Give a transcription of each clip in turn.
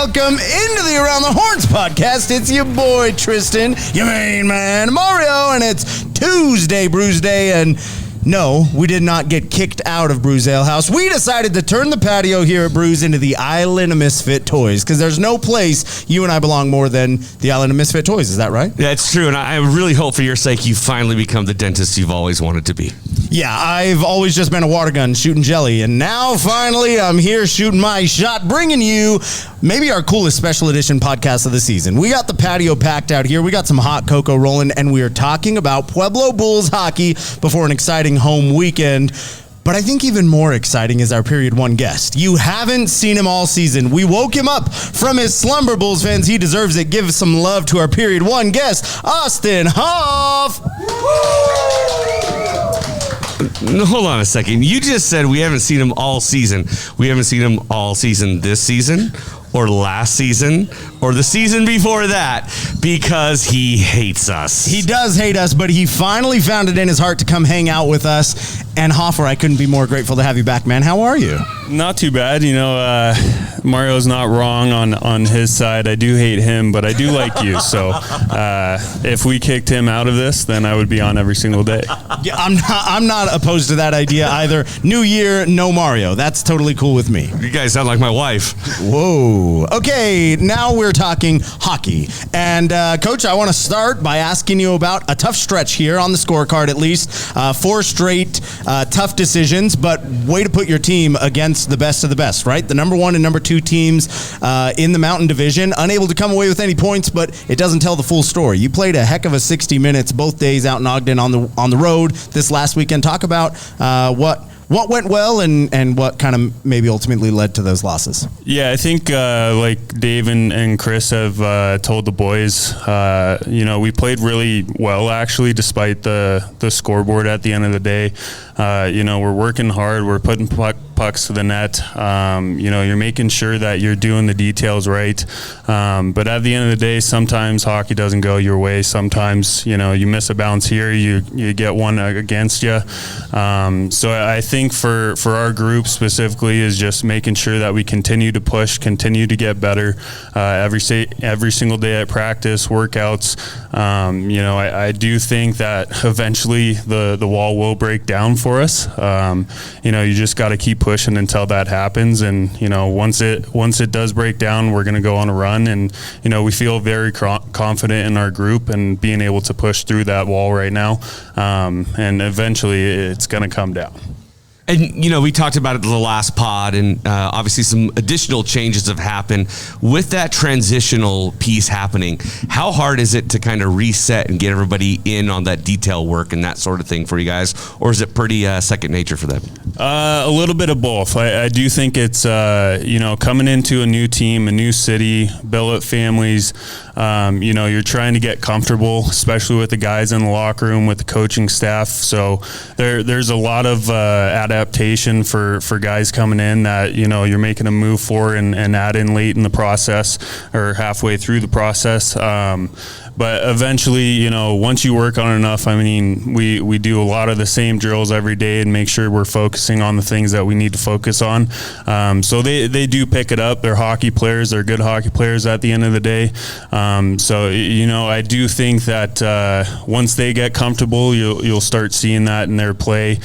welcome into the Around the Horns podcast. It's your boy Tristan, your main man Mario, and it's Tuesday, Brues Day, and no, we did not get kicked out of Brues Alehouse. We decided to turn the patio here at Brues into the Island of Misfit Toys, because there's no place you and I belong more than the Island of Misfit Toys. Is that right? Yeah, it's true, and I really hope for your sake you finally become the dentist you've always wanted to be. Yeah, I've always just been a water gun shooting jelly, and now finally I'm here shooting my shot, bringing you maybe our coolest special edition podcast of the season. We got the patio packed out here. We got some hot cocoa rolling, and we are talking about Pueblo Bulls hockey before an exciting home weekend. But I think even more exciting is our Period 1 guest. You haven't seen him all season. We woke him up from his slumber, Bulls fans. He deserves it. Give some love to our Period 1 guest, Austin Hoff. Hold on a second. You just said we haven't seen him all season. We haven't seen him all season this season, or last season, or the season before that, because he hates us. He does hate us, but he finally found it in his heart to come hang out with us. And Hoffer, I couldn't be more grateful to have you back, man. How are you? Not too bad. You know, Mario's not wrong on his side. I do hate him, but I do like you. So if we kicked him out of this, then I would be on every single day. Yeah, I'm not opposed to that idea either. New year, no Mario. That's totally cool with me. You guys sound like my wife. Whoa. Okay, now we're talking hockey. And, Coach, I want to start by asking you about a tough stretch here on the scorecard, at least. 4 straight tough decisions, but way to put your team against the best of the best, right? The number 1 and number 2 teams in the Mountain Division, unable to come away with any points, but it doesn't tell the full story. You played a heck of a 60 minutes both days out in Ogden on the road this last weekend. Talk about what went well and what kind of maybe ultimately led to those losses. Yeah, I think like Dave and Chris have told the boys, we played really well, actually, despite the scoreboard at the end of the day. We're working hard. We're putting pucks to the net. You're making sure that you're doing the details right. But at the end of the day, sometimes hockey doesn't go your way. Sometimes, you miss a bounce here, you get one against you. So I think for our group specifically is just making sure that we continue to push, continue to get better every single day at practice, workouts. I do think that eventually the wall will break down for us. You just got to keep pushing until that happens. And, once it does break down, we're going to go on a run. And, we feel very confident in our group and being able to push through that wall right now. And eventually it's going to come down. And, we talked about it in the last pod, and obviously some additional changes have happened. With that transitional piece happening, how hard is it to kind of reset and get everybody in on that detail work and that sort of thing for you guys? Or is it pretty second nature for them? A little bit of both. I do think it's, coming into a new team, a new city, billet families, you're trying to get comfortable, especially with the guys in the locker room, with the coaching staff. So there's a lot of adaptation for guys coming in that, you're making a move for and add in late in the process or halfway through the process. But eventually, once you work on it enough, we do a lot of the same drills every day and make sure we're focusing on the things that we need to focus on. So they do pick it up. They're hockey players. They're good hockey players at the end of the day. I do think that once they get comfortable, you'll start seeing that in their play.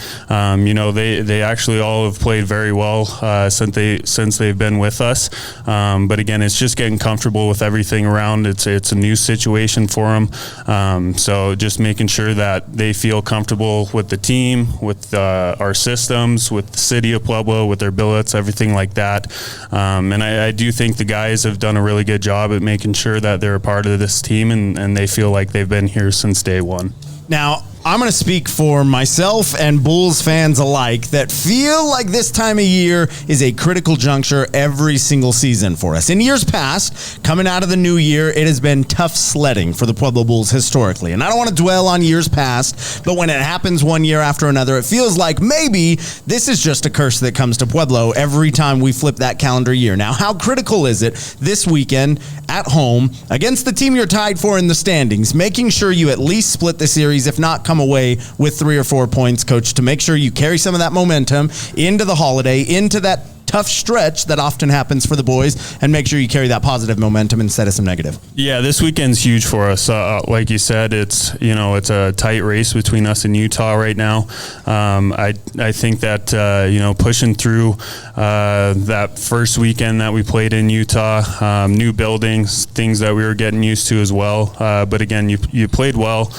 They actually all have played very well since they've been with us. But again, it's just getting comfortable with everything around. It's a new situation for them. So just making sure that they feel comfortable with the team, with our systems, with the city of Pueblo, with their billets, everything like that. And I do think the guys have done a really good job at making sure that they're a part of this team and they feel like they've been here since day one. Now, I'm going to speak for myself and Bulls fans alike that feel like this time of year is a critical juncture every single season for us. In years past, coming out of the new year, it has been tough sledding for the Pueblo Bulls historically. And I don't want to dwell on years past, but when it happens one year after another, it feels like maybe this is just a curse that comes to Pueblo every time we flip that calendar year. Now, how critical is it this weekend at home against the team you're tied for in the standings, making sure you at least split the series, if not come away with 3 or 4 points, Coach, to make sure you carry some of that momentum into the holiday, into that tough stretch that often happens for the boys and make sure you carry that positive momentum instead of some negative. Yeah, this weekend's huge for us. Like you said, it's a tight race between us and Utah right now. I think that pushing through that first weekend that we played in Utah, new buildings, things that we were getting used to as well. But again, you played well.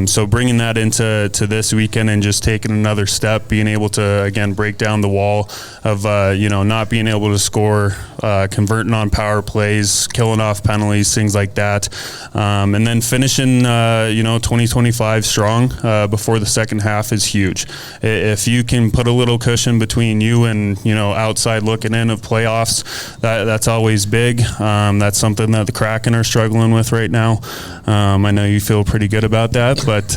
So bringing that into this weekend and just taking another step, being able to again break down the wall of not being able to score, converting on power plays, killing off penalties, things like that, and then finishing 2025 strong before the second half is huge. If you can put a little cushion between you and outside looking in of playoffs, that's always big. That's something that the Kraken are struggling with right now. I know you feel pretty good about that, but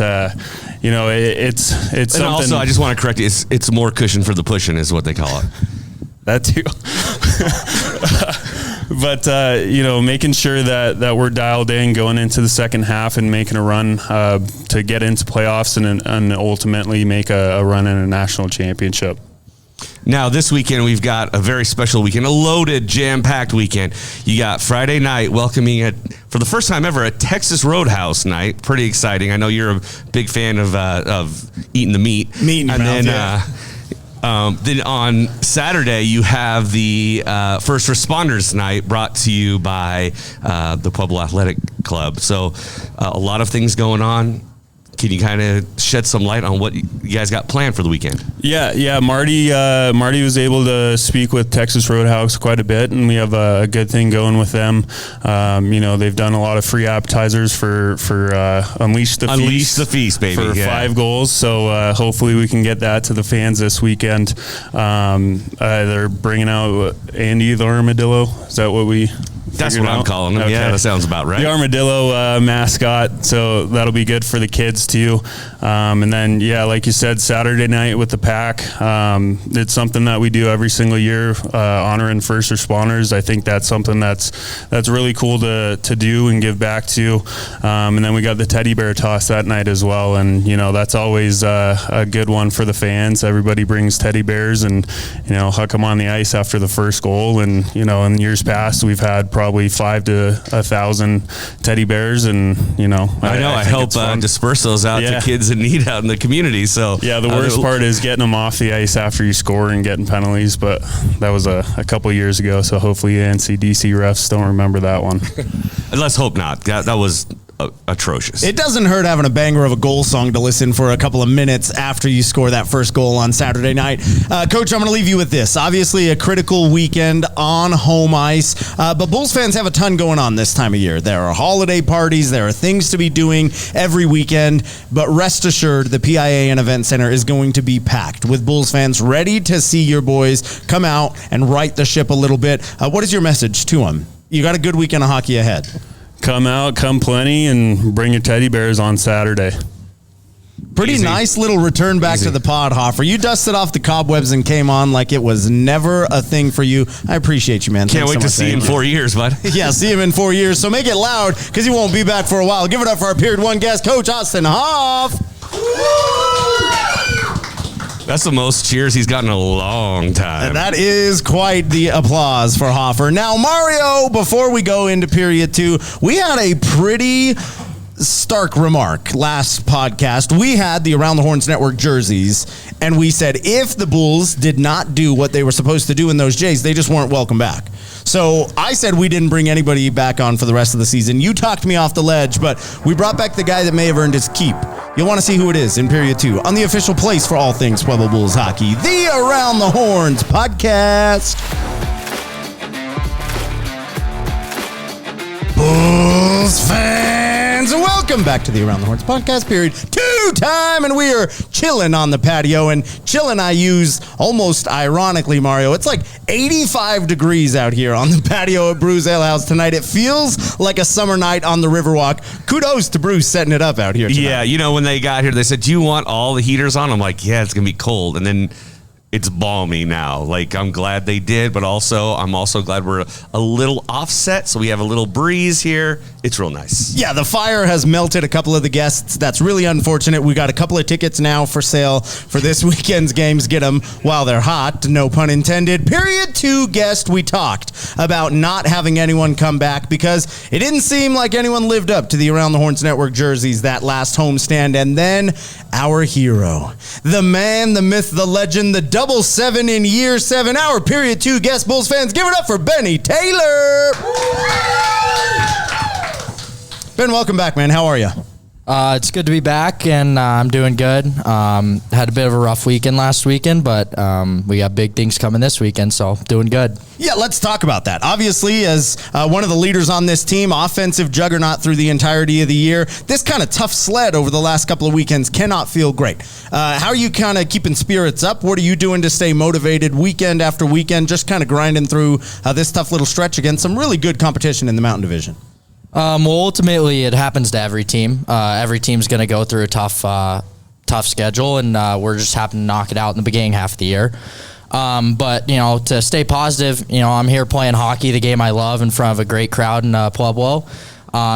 it's and something. Also, I just want to correct you. It's more cushion for the pushing is what they call it. That too. But making sure that we're dialed in going into the second half and making a run to get into playoffs and ultimately make a run in a national championship. Now, this weekend, we've got a very special weekend, a loaded, jam-packed weekend. You got Friday night welcoming, for the first time ever, a Texas Roadhouse night. Pretty exciting. I know you're a big fan of eating the meat. Meat in your mouth, Then on Saturday, you have the First Responders Night brought to you by the Pueblo Athletic Club. So a lot of things going on. Can you kind of shed some light on what you guys got planned for the weekend? Yeah. Marty was able to speak with Texas Roadhouse quite a bit, and we have a good thing going with them. They've done a lot of free appetizers for Unleash the Feast, baby, for 5 goals. So hopefully we can get that to the fans this weekend. They're bringing out Andy the Armadillo. Is that what we? That's what I'm calling him. Okay. Yeah, that sounds about right. The Armadillo mascot, so that'll be good for the kids too. And then, like you said, Saturday night with the pack. It's something that we do every single year, honoring first responders. I think that's something that's really cool to do and give back to. And then we got the teddy bear toss that night as well, and that's always a good one for the fans. Everybody brings teddy bears and huck them on the ice after the first goal. And in years past, we've had probably 5 to 1,000 teddy bears, and I help disperse those out to kids in need out in the community. So the worst part is getting them off the ice after you score and getting penalties, but that was a couple of years ago, so hopefully NCDC refs don't remember that one. Let's hope not. That was atrocious. It doesn't hurt having a banger of a goal song to listen for a couple of minutes after you score that first goal on Saturday night. Coach, I'm going to leave you with this. Obviously, a critical weekend on home ice, but Bulls fans have a ton going on this time of year. There are holiday parties. There are things to be doing every weekend, but rest assured, the PIA and Event Center is going to be packed with Bulls fans ready to see your boys come out and right the ship a little bit. What is your message to them? You got a good weekend of hockey ahead. Come out, come plenty, and bring your teddy bears on Saturday. Pretty Easy. Nice little return back to the pod, Hoffer. You dusted off the cobwebs and came on like it was never a thing for you. I appreciate you, man. Can't wait to see you in 4 years, bud. Yeah, see him in 4 years. So make it loud because he won't be back for a while. Give it up for our Period 1 guest, Coach Austin Hoff. That's the most cheers he's gotten in a long time. And that is quite the applause for Hoffer. Now, Mario, before we go into period 2, we had a pretty stark remark last podcast. We had the Around the Horns Network jerseys, and we said if the Bulls did not do what they were supposed to do in those Jays, they just weren't welcome back. So I said we didn't bring anybody back on for the rest of the season. You talked me off the ledge, but we brought back the guy that may have earned his keep. You'll want to see who it is in period 2 on the official place for all things Pueblo Bulls hockey, the Around the Horns podcast. Bulls fans, welcome back to the Around the Horns podcast, period 2 time, and we are chilling on the patio, and chilling I use almost ironically, Mario. It's like 85 degrees out here on the patio at Brues Alehouse tonight. It feels like a summer night on the Riverwalk. Kudos to Bruce setting it up out here tonight. Yeah, when they got here, they said, do you want all the heaters on? I'm like, yeah, it's going to be cold. And then it's balmy now. Like, I'm glad they did, but I'm also glad we're a little offset, so we have a little breeze here. It's real nice. Yeah, the fire has melted a couple of the guests. That's really unfortunate. We got a couple of tickets now for sale for this weekend's games. Get them while they're hot, no pun intended. Period 2 guest, we talked about not having anyone come back because it didn't seem like anyone lived up to the Around the Horns Network jerseys that last homestand. And then our hero, the man, the myth, the legend, the double 7 in year 7, our Period 2 guest. Bulls fans, give it up for Benny Taylor. Ben, welcome back, man. How are you? It's good to be back, and I'm doing good. Had a bit of a rough weekend last weekend, but we got big things coming this weekend, so doing good. Yeah, let's talk about that. Obviously, as one of the leaders on this team, offensive juggernaut through the entirety of the year, this kind of tough sled over the last couple of weekends cannot feel great. How are you kind of keeping spirits up? What are you doing to stay motivated weekend after weekend, just kind of grinding through this tough little stretch against some really good competition in the Mountain Division? Well, ultimately, it happens to every team. Every team's going to go through a tough schedule, and we're just happen to knock it out in the beginning half of the year. But, to stay positive, I'm here playing hockey, the game I love, in front of a great crowd in Pueblo.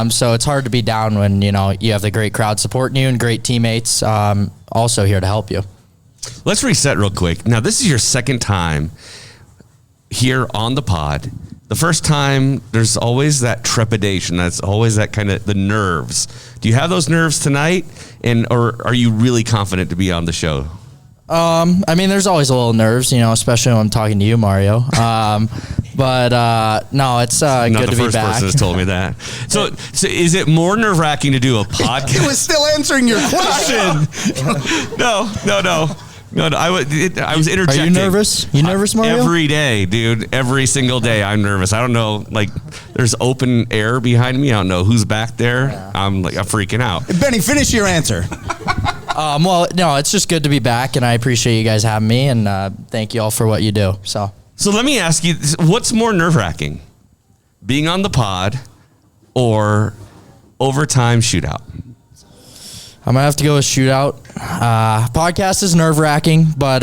So it's hard to be down when, you have the great crowd supporting you and great teammates also here to help you. Let's reset real quick. Now, this is your second time here on the pod. The first time, there's always that trepidation. That's always that kind of the nerves. Do you have those nerves tonight? Or are you really confident to be on the show? There's always a little nerves, especially when I'm talking to you, Mario. But no, it's good to be back. Not the first person has told me that. So is it more nerve-wracking to do a podcast? He was still answering your question. No. I was interjecting. Are you nervous? You nervous, Mario? Every day, dude. Every single day, I'm nervous. I don't know. Like, there's open air behind me. I don't know who's back there. Yeah. I'm freaking out. Benny, finish your answer. Well, no, it's just good to be back, and I appreciate you guys having me, and thank you all for what you do. So let me ask you, what's more nerve-wracking, being on the pod or overtime shootout? I'm going to have to go with shootout. Podcast is nerve-wracking, but,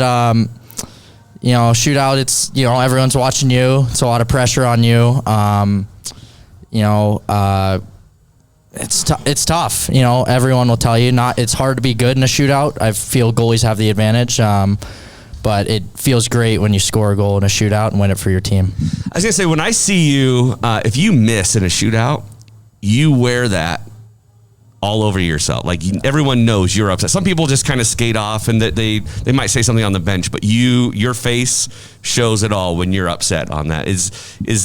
shootout, it's, everyone's watching you. It's a lot of pressure on you. It's tough. Everyone will tell you it's hard to be good in a shootout. I feel goalies have the advantage. But it feels great when you score a goal in a shootout and win it for your team. I was going to say, when I see you, if you miss in a shootout, you wear that all over yourself. Like, everyone knows you're upset. Some people just kind of skate off and that they might say something on the bench, but your face shows it all when you're upset on that. Is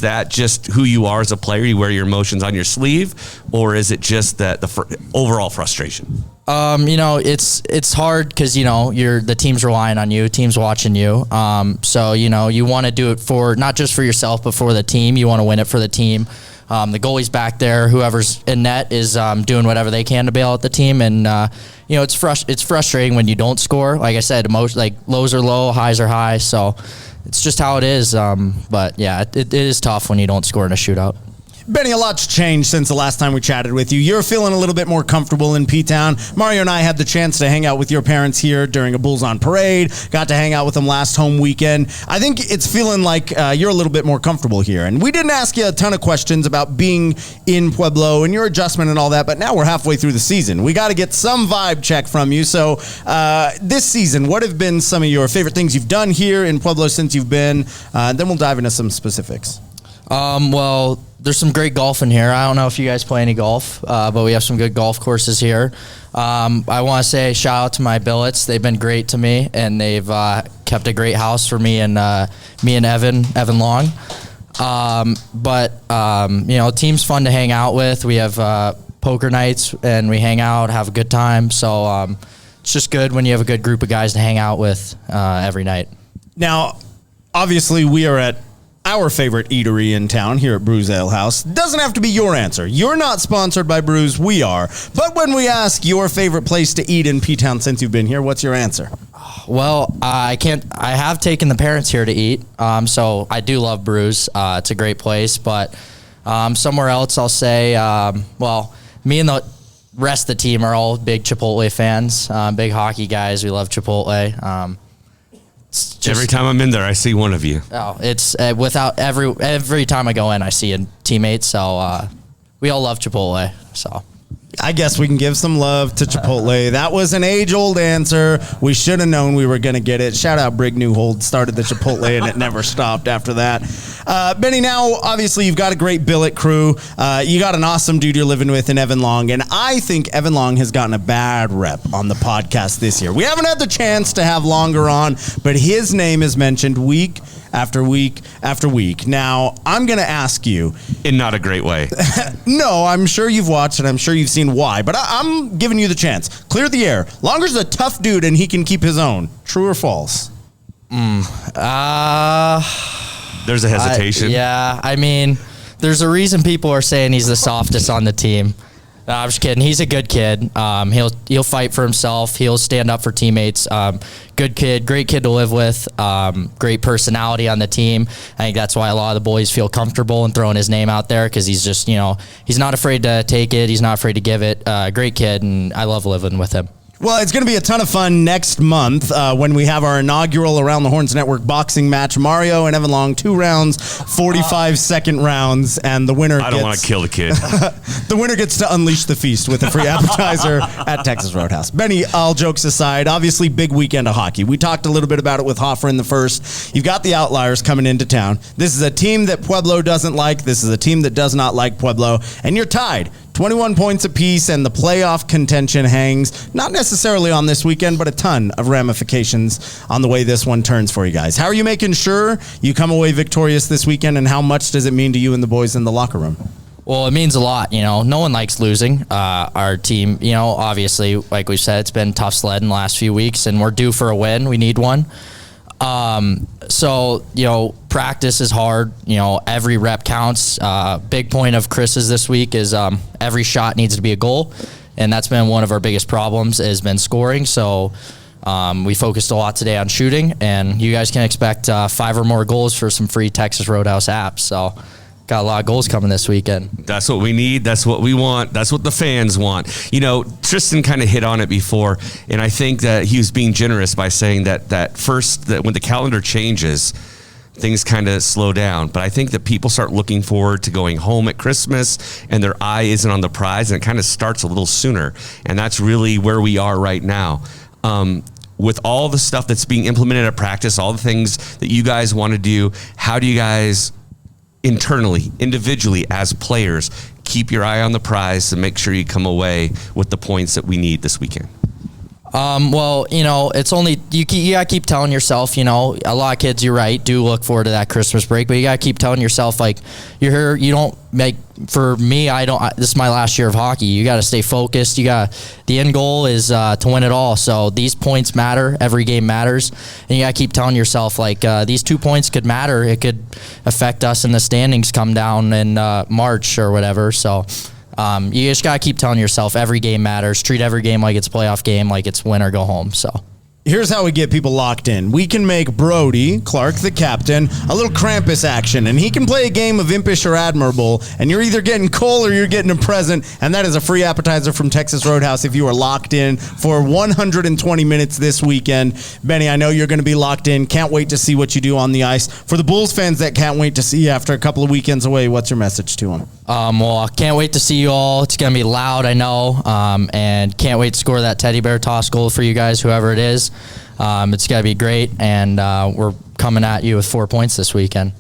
that just who you are as a player? You wear your emotions on your sleeve, or is it just that the overall frustration? It's hard because, the team's relying on you, team's watching you. So, you want to do it for not just for yourself, but for the team. You want to win it for the team. The goalie's back there. Whoever's in net is doing whatever they can to bail out the team, and it's frustrating when you don't score. Like I said, lows are low, highs are high. So it's just how it is. But yeah, it is tough when you don't score in a shootout. Benny, a lot's changed since the last time we chatted with you. You're feeling a little bit more comfortable in P-Town. Mario and I had the chance to hang out with your parents here during a Bulls on Parade. Got to hang out with them last home weekend. I think it's feeling like you're a little bit more comfortable here. And we didn't ask you a ton of questions about being in Pueblo and your adjustment and all that, but now we're halfway through the season. We got to get some vibe check from you. So this season, what have been some of your favorite things you've done here in Pueblo since you've been? Then we'll dive into some specifics. Well, there's some great golf in here. I don't know if you guys play any golf, but we have some good golf courses here. I want to say shout out to my billets. They've been great to me, and they've kept a great house for me and Evan Long. Team's fun to hang out with. We have poker nights, and we hang out, have a good time. So it's just good when you have a good group of guys to hang out with every night. Now, obviously, we are at our favorite eatery in town here at Brues Alehouse. Doesn't have to be your answer. You're not sponsored by Brues. We are. But when we ask your favorite place to eat in P-Town since you've been here, what's your answer? Well, I have taken the parents here to eat. So I do love Brues. It's a great place. But somewhere else, I'll say, me and the rest of the team are all big Chipotle fans, big hockey guys. We love Chipotle. Every time I'm in there, I see one of you. Oh, it's without every time I go in, I see a teammate. So we all love Chipotle. So I guess we can give some love to Chipotle. That was an age-old answer. We should have known we were going to get it. Shout out Brig Newhold, started the Chipotle, and it never stopped after that. Benny, now, obviously, you've got a great billet crew. You got an awesome dude you're living with in Evan Long, and I think Evan Long has gotten a bad rep on the podcast this year. We haven't had the chance to have Longer on, but his name is mentioned week after week after week. Now, I'm going to ask you. In not a great way. No, I'm sure you've watched and I'm sure you've seen why, but I'm giving you the chance. Clear the air. Longer's a tough dude and he can keep his own. True or false? There's a hesitation. I mean, there's a reason people are saying he's the softest on the team. No, I'm just kidding. He's a good kid. He'll fight for himself. He'll stand up for teammates. Good kid, great kid to live with. Great personality on the team. I think that's why a lot of the boys feel comfortable in throwing his name out there because he's just, he's not afraid to take it. He's not afraid to give it. Great kid, and I love living with him. Well, it's going to be a ton of fun next month when we have our inaugural Around the Horns Network boxing match. Mario and Evan Long, 2 rounds, 45-second rounds, and the winner I don't want to kill the kid. The winner gets to unleash the feast with a free appetizer at Texas Roadhouse. Benny, all jokes aside, obviously big weekend of hockey. We talked a little bit about it with Hoff in the first. You've got the Outliers coming into town. This is a team that Pueblo doesn't like. This is a team that does not like Pueblo, and you're tied. 21 points apiece, and the playoff contention hangs, not necessarily on this weekend, but a ton of ramifications on the way this one turns for you guys. How are you making sure you come away victorious this weekend, and how much does it mean to you and the boys in the locker room? Well, it means a lot. No one likes losing. Our team, obviously, like we said, it's been tough sledding the last few weeks, and we're due for a win. We need one. So, practice is hard. Every rep counts. Big point of Chris's this week is every shot needs to be a goal. And that's been one of our biggest problems has been scoring. So we focused a lot today on shooting. And you guys can expect 5 or more goals for some free Texas Roadhouse apps. So got a lot of goals coming this weekend. That's what we need. That's what we want. That's what the fans want. Tristan kind of hit on it before, and I think that he was being generous by saying that when the calendar changes, things kind of slow down. But I think that people start looking forward to going home at Christmas, and their eye isn't on the prize, and it kind of starts a little sooner. And that's really where we are right now. With all the stuff that's being implemented at practice, all the things that you guys want to do, how do you guys internally, individually, as players, keep your eye on the prize and make sure you come away with the points that we need this weekend? Well, it's only you gotta keep telling yourself, a lot of kids, you're right, do look forward to that Christmas break, but you gotta keep telling yourself, like, you're here, you don't make, for me, this is my last year of hockey. You gotta stay focused. The end goal is to win it all. So these points matter. Every game matters. And you gotta keep telling yourself, like, these 2 points could matter. It could affect us in the standings come down in March or whatever. So you just got to keep telling yourself every game matters. Treat every game like it's a playoff game, like it's win or go home. So here's how we get people locked in. We can make Brody, Clark the captain, a little Krampus action, and he can play a game of Impish or Admirable, and you're either getting coal or you're getting a present, and that is a free appetizer from Texas Roadhouse if you are locked in for 120 minutes this weekend. Benny, I know you're going to be locked in. Can't wait to see what you do on the ice. For the Bulls fans that can't wait to see you after a couple of weekends away, what's your message to them? Well, I can't wait to see you all. It's going to be loud, I know, and can't wait to score that teddy bear toss goal for you guys, whoever it is. It's going to be great, and we're coming at you with 4 points this weekend.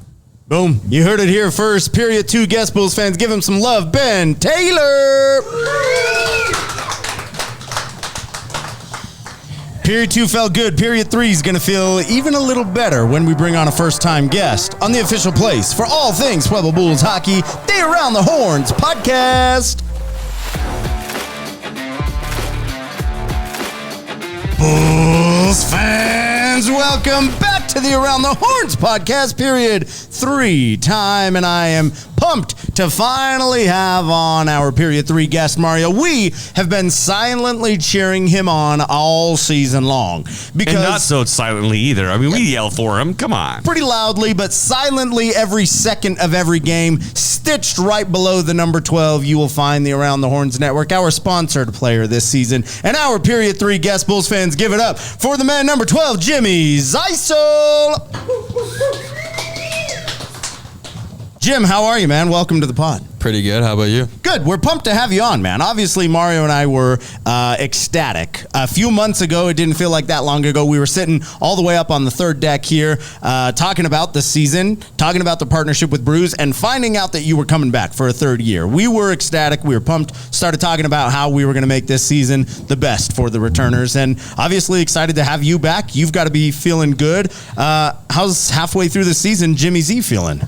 Boom. You heard it here first. Period 2 guest Bulls fans. Give him some love. Ben Taylor. Period 2 felt good. Period 3 is going to feel even a little better when we bring on a first-time guest on the official place for all things Pueblo Bulls hockey, the Around the Horns podcast. Bulls fans, welcome back to the Around the Horns podcast, period 3 time, and I am pumped to finally have on our period 3 guest, Mario. We have been silently cheering him on all season long. Because and not so silently either. I mean, we yell for him. Come on. Pretty loudly, but silently every second of every game. Still stitched right below the number 12, you will find the Around the Horns Network, our sponsored player this season. And our Period 3 guest Bulls fans, give it up for the man number 12, Jimmy Zeisel. Jim, how are you, man? Welcome to the pod. Pretty good. How about you? Good. We're pumped to have you on, man. Obviously, Mario and I were ecstatic. A few months ago, it didn't feel like that long ago, we were sitting all the way up on the third deck here, talking about the season, talking about the partnership with Brues, and finding out that you were coming back for a third year. We were ecstatic. We were pumped. Started talking about how we were going to make this season the best for the returners, and obviously excited to have you back. You've got to be feeling good. How's halfway through the season Jimmy Z feeling?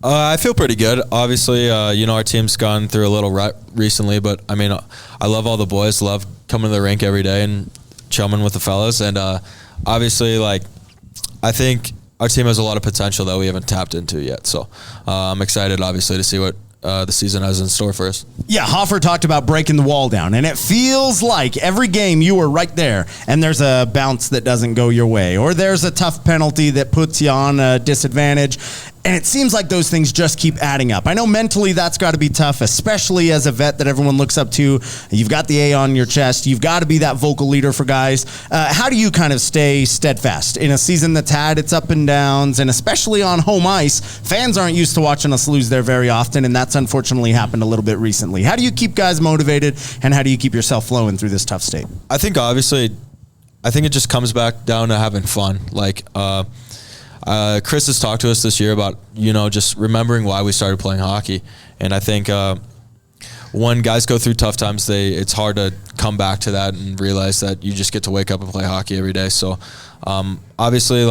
I feel pretty good. Obviously, our team's gone through a little rut recently, but I mean, I love all the boys. Love coming to the rink every day and chumming with the fellas. And obviously, I think our team has a lot of potential that we haven't tapped into yet. So I'm excited, obviously, to see what the season has in store for us. Yeah, Hoffer talked about breaking the wall down, and it feels like every game you were right there, and there's a bounce that doesn't go your way, or there's a tough penalty that puts you on a disadvantage. And it seems like those things just keep adding up. I know mentally that's got to be tough, especially as a vet that everyone looks up to. You've got the A on your chest. You've got to be that vocal leader for guys. How do you kind of stay steadfast in a season that's had its up and downs, and especially on home ice? Fans aren't used to watching us lose there very often, and that's unfortunately happened a little bit recently. How do you keep guys motivated, and how do you keep yourself flowing through this tough state? I think it just comes back down to having fun. Chris has talked to us this year about, just remembering why we started playing hockey. And I think when guys go through tough times, it's hard to come back to that and realize that you just get to wake up and play hockey every day. So obviously,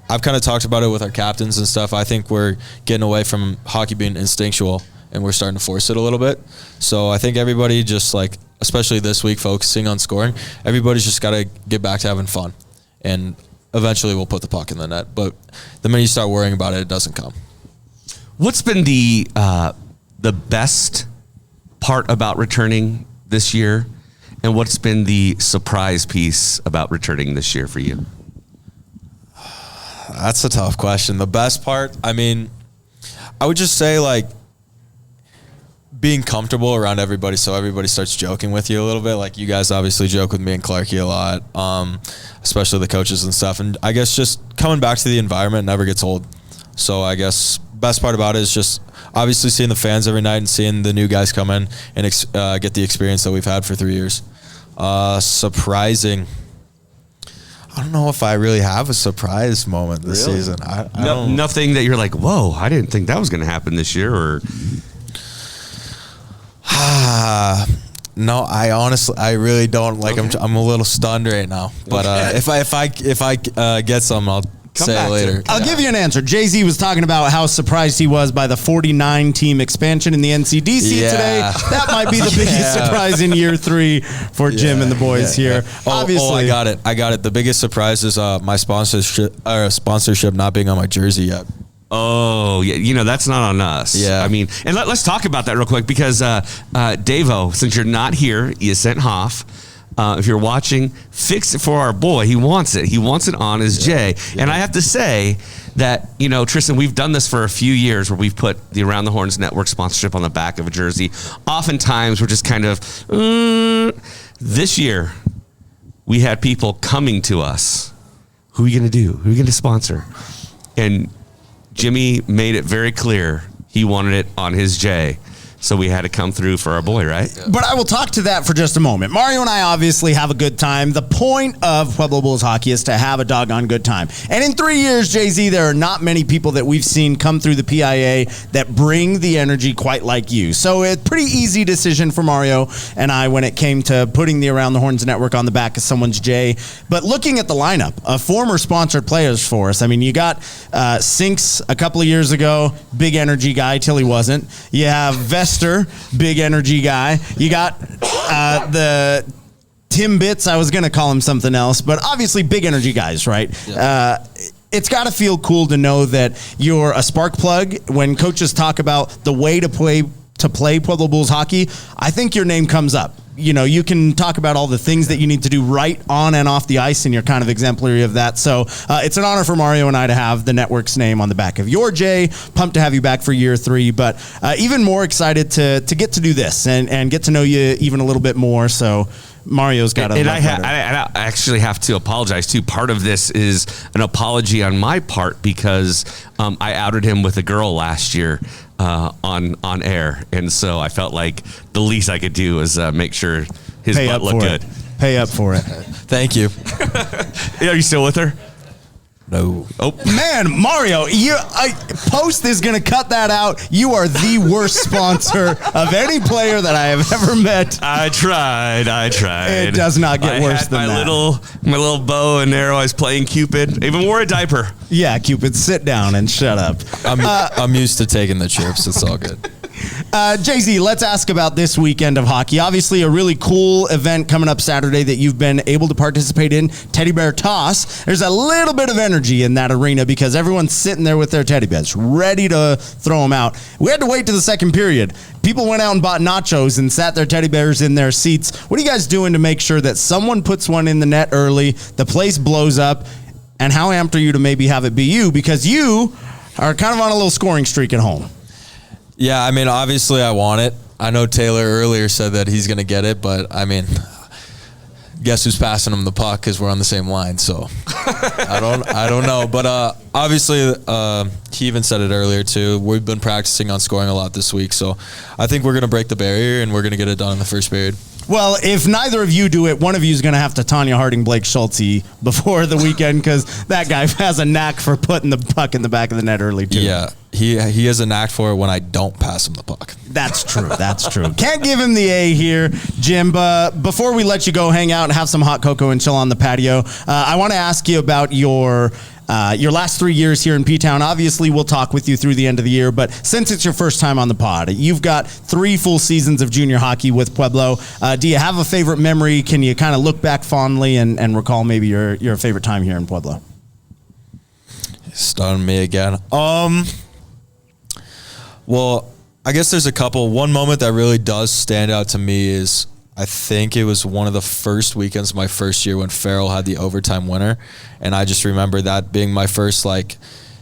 I've kind of talked about it with our captains and stuff. I think we're getting away from hockey being instinctual, and we're starting to force it a little bit. So I think everybody just, especially this week, focusing on scoring, everybody's just got to get back to having fun. And eventually we'll put the puck in the net, but the minute you start worrying about it, it doesn't come. What's been the best part about returning this year, and what's been the surprise piece about returning this year for you? That's a tough question. The best part, I would just say being comfortable around everybody, so everybody starts joking with you a little bit. You guys obviously joke with me and Clarky a lot, especially the coaches and stuff. And I guess just coming back to the environment never gets old. So I guess best part about it is just obviously seeing the fans every night and seeing the new guys come in and get the experience that we've had for 3 years. Surprising. I don't know if I really have a surprise moment this season. I don't. Nothing that you're like, whoa, I didn't think that was going to happen this year, or... No, I really don't. Okay. I'm a little stunned right now. But if I get some, I'll say it later. I'll give you an answer. Jay-Z was talking about how surprised he was by the 49-team expansion in the NCDC today. That might be the biggest surprise in year 3 for Jim and the boys here. Obviously, I got it. The biggest surprise is my sponsorship not being on my jersey yet. Oh, yeah. That's not on us. Yeah. And let's talk about that real quick, because Davo, since you're not here, you sent Hoff. If you're watching, fix it for our boy. He wants it. He wants it on his J. Yeah. And I have to say that, Tristan, we've done this for a few years where we've put the Around the Horns Network sponsorship on the back of a jersey. Oftentimes, we're just kind of, this year, we had people coming to us. Who are you going to do? Who are you going to sponsor? And Jimmy made it very clear he wanted it on his J. So we had to come through for our boy, right? But I will talk to that for just a moment. Mario and I obviously have a good time. The point of Pueblo Bulls hockey is to have a doggone good time. And in 3 years, Jay-Z, there are not many people that we've seen come through the PIA that bring the energy quite like you. So it's a pretty easy decision for Mario and I when it came to putting the Around the Horns Network on the back of someone's J. But looking at the lineup of former sponsored players for us, you got Sinks a couple of years ago, big energy guy till he wasn't. You have Vester, big energy guy. You got the Tim Bitts. I was going to call him something else, but obviously big energy guys, right? Yeah. It's got to feel cool to know that you're a spark plug. When coaches talk about the way to play Pueblo Bulls hockey, I think your name comes up. you can talk about all the things that you need to do right on and off the ice, and you're kind of exemplary of that. So it's an honor for Mario and I to have the network's name on the back of your J. Pumped to have you back for year 3, but even more excited to get to do this and get to know you even a little bit more. So Mario's got and I actually have to apologize too. Part of this is an apology on my part because I outed him with a girl last year on air, and so I felt like the least I could do was make sure his butt looked good. Pay up for it. Thank you. Are you still with her? No. Oh man, Mario, Post is going to cut that out. You are the worst sponsor of any player that I have ever met. I tried. It does not get worse than that. My little bow and arrow. I was playing Cupid. Even wore a diaper. Yeah, Cupid, sit down and shut up. I'm used to taking the trips. It's all good. Jay-Z, let's ask about this weekend of hockey. Obviously, a really cool event coming up Saturday that you've been able to participate in, Teddy Bear Toss. There's a little bit of energy in that arena because everyone's sitting there with their teddy bears, ready to throw them out. We had to wait to the second period. People went out and bought nachos and sat their teddy bears in their seats. What are you guys doing to make sure that someone puts one in the net early, the place blows up, and how amped are you to maybe have it be you? Because you are kind of on a little scoring streak at home. Yeah, I mean, obviously I want it. I know Taylor earlier said that he's going to get it, but I mean, guess who's passing him the puck because we're on the same line. So I don't know. But obviously, he even said it earlier too. We've been practicing on scoring a lot this week. So I think we're going to break the barrier and we're going to get it done in the first period. Well, if neither of you do it, one of you is going to have to Tanya Harding Blake Schulte before the weekend because that guy has a knack for putting the puck in the back of the net early too. Yeah, he has a knack for it when I don't pass him the puck. That's true. That's true. Can't give him the A here, Jim. But before we let you go hang out and have some hot cocoa and chill on the patio, I want to ask you about your last 3 years here in P-Town. Obviously, we'll talk with you through the end of the year, but since it's your first time on the pod, you've got 3 full seasons of junior hockey with Pueblo. Do you have a favorite memory? Can you kind of look back fondly and recall maybe your favorite time here in Pueblo? Stunned me again. Well, I guess there's a couple. One moment that really does stand out to me is I think it was one of the first weekends of my first year when Farrell had the overtime winner. And I just remember that being my first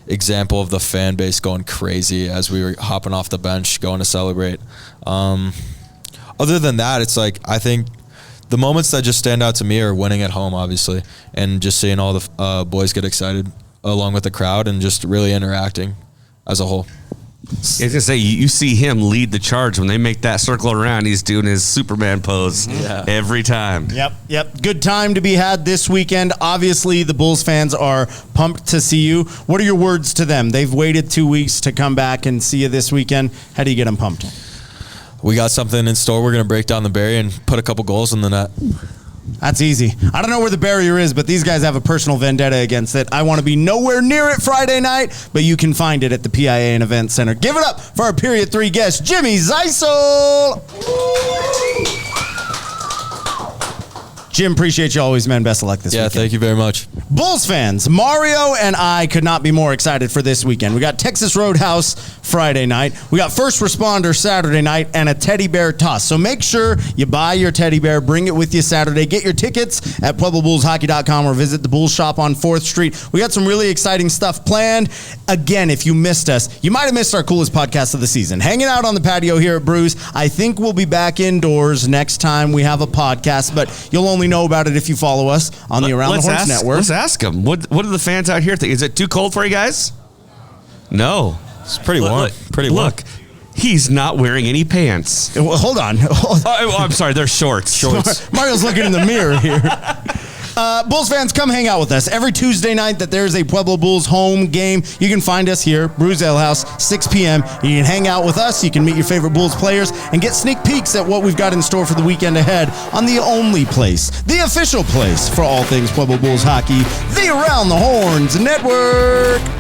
example of the fan base going crazy as we were hopping off the bench, going to celebrate. Other than that, it's I think the moments that just stand out to me are winning at home, obviously, and just seeing all the boys get excited along with the crowd and just really interacting as a whole. I was going to say, you see him lead the charge when they make that circle around. He's doing his Superman pose every time. Yep. Good time to be had this weekend. Obviously, the Bulls fans are pumped to see you. What are your words to them? They've waited 2 weeks to come back and see you this weekend. How do you get them pumped? We got something in store. We're going to break down the barrier and put a couple goals in the net. That's easy. I don't know where the barrier is, but these guys have a personal vendetta against it. I want to be nowhere near it Friday night, but you can find it at the PIA and Event Center. Give it up for our Period 3 guest, Jimmy Zeisel. Jim, appreciate you always, man. Best of luck this weekend. Yeah, thank you very much. Bulls fans, Mario and I could not be more excited for this weekend. We got Texas Roadhouse Friday night. We got First Responder Saturday night and a teddy bear toss. So make sure you buy your teddy bear, bring it with you Saturday. Get your tickets at PuebloBullsHockey.com or visit the Bulls shop on 4th Street. We got some really exciting stuff planned. Again, if you missed us, you might have missed our coolest podcast of the season. Hanging out on the patio here at Brues. I think we'll be back indoors next time we have a podcast, but you'll only know about it if you follow us on the Around the Horns Network. Let's ask them. What do the fans out here think? Is it too cold for you guys? No. It's pretty warm. Look, he's not wearing any pants. Well, hold on. I'm sorry. They're shorts. Mario's looking in the mirror here. Bulls fans, come hang out with us. Every Tuesday night that there's a Pueblo Bulls home game, you can find us here, Brues Alehouse, 6 p.m. You can hang out with us. You can meet your favorite Bulls players and get sneak peeks at what we've got in store for the weekend ahead on the only place, the official place for all things Pueblo Bulls hockey, the Around the Horns Network.